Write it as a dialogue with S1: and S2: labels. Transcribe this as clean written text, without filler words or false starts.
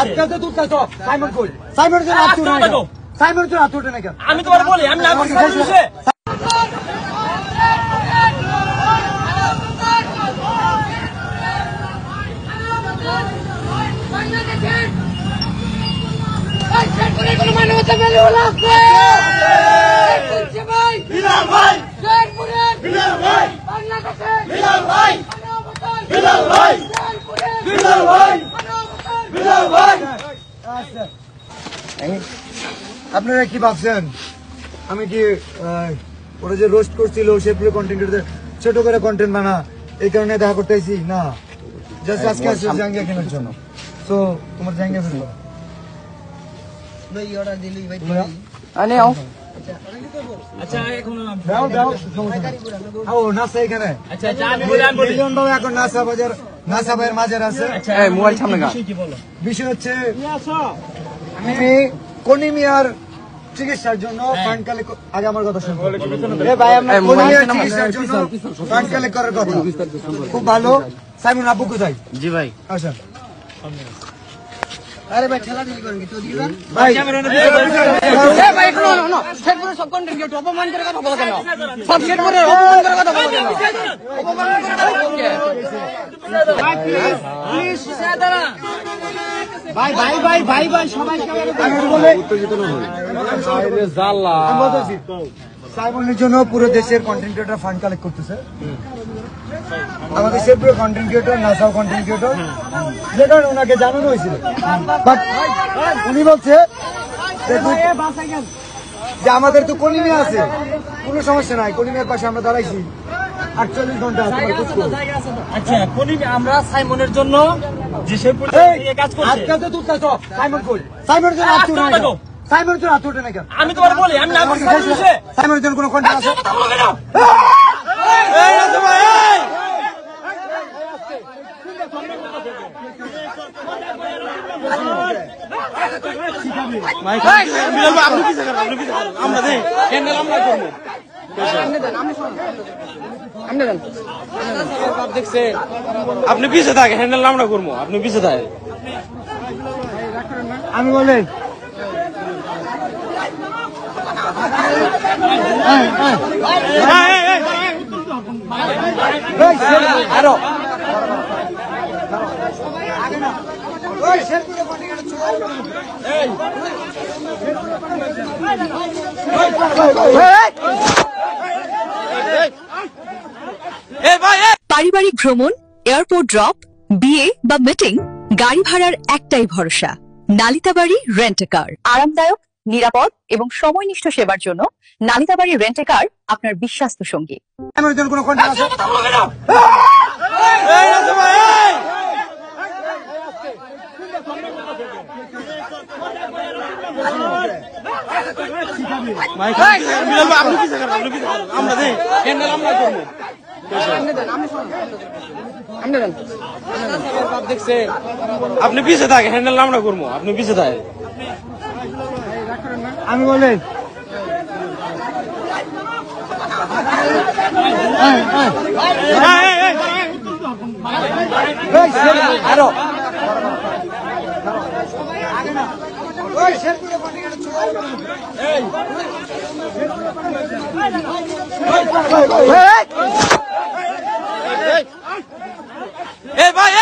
S1: আজকাল তো তুলতে তো সাইমন কই সাইমন তো হাত তুলে না সাইমন তো হাত তুলে না কেন
S2: আমি তোমার বলি আমি না করছি
S1: আপনারা কি ভাবছেন আমি কি ওরা যে রোস্ট করছিল শেরপুরে কন্টেন্ট ছোট করে কন্টেন্ট বানা এই কারণে দেখা করতে আইছি না জাস্ট আজকে আসছে জাঙ্গিয়া কেনার জন্য তো তোমার জাঙ্গিয়া ফেলবো
S2: আচ্ছা এখন
S1: নাসা এখানে এখন নাসা বাজার নাসা ভাইয়ের মাঝে আছে
S2: মোবাইল সামনে
S1: বিষয় হচ্ছে আমি কনিমিয়ার চিকিৎসার জন্য ফান্ড কালেক্ট আগে আমার কথা শুনুন কনিমিয়ার চিকিৎসার জন্য ফান্ড কালেক্ট করার কথা খুব ভালো সাইমন আব্বু কোথায়
S2: জি ভাই
S1: আচ্ছা
S3: আরে ভাই ঠেলা ঠেলি করেন কি তো দিবেন
S1: ভাই
S3: ভাই একটু শেরপুরে সব কন্টেন্ট কি অপমান করে কথা বলা কেন সব শেরপুরে অপমান করে কথা বলা কেন অপমান করে কথা বলা ভাই প্লিজ সাদারা ভাই ভাই ভাই ভাই ভাই সবাই
S1: বলে উত্তেজিত না হয় আরে জাল্লা সাইমনের জন্য পুরো দেশের কন্টেন্ট ক্রিয়েটর ফান্ড কালেক্ট করতেছে আমাদের শেরপুরে কন্টেন্ট ক্রিয়েটর নাসাও কন্টেন্ট ক্রিয়েটর যে কারণে ওনাকে জানানো হয়েছিল বাট উনি বলছে যে আমাদের তো কলিমিয়া আছে কোনো সমস্যা নাই কলিমিয়ার পাশে আমরা দাঁড়াইছি 48 ঘন্টা
S2: আচ্ছা আমরা সাইমনের জন্য যে শেরপুর কাজ করছি
S1: আজকাল তো তুলতে তো সাইমন কই সাইমন তো হাত তুলে না সাইমন তো হাত তুলে না কেন
S2: আমি তোমার বলি আমি না করছি
S1: সাইমনের জন্য কোনো কন্টেন্ট আছে
S2: আপনি পিছিয়ে থাকে হ্যান্ডেল আমরা করবো আপনি পিছিয়ে থাকে
S1: আমি বলেন
S2: আরো
S4: পারিবারিক ভ্রমণ, এয়ারপোর্ট ড্রপ, বিয়ে বা মিটিং, গাড়ি ভাড়ার একটাই ভরসা নালিতাবাড়ি রেন্ট এ কার। আরামদায়ক, নিরাপদ এবং সময়নিষ্ঠ সেবার জন্য নালিতাবাড়ি রেন্ট এ কার আপনার বিশ্বস্ত সঙ্গী।
S1: আমার জন্য কোনো কন্টেন্ট আছে
S2: আপনি পিছিয়ে থাকে হ্যান্ডেল আমরা করবো আপনি পিছিয়ে থাকে
S1: আমি বলেন
S2: আরো ভাই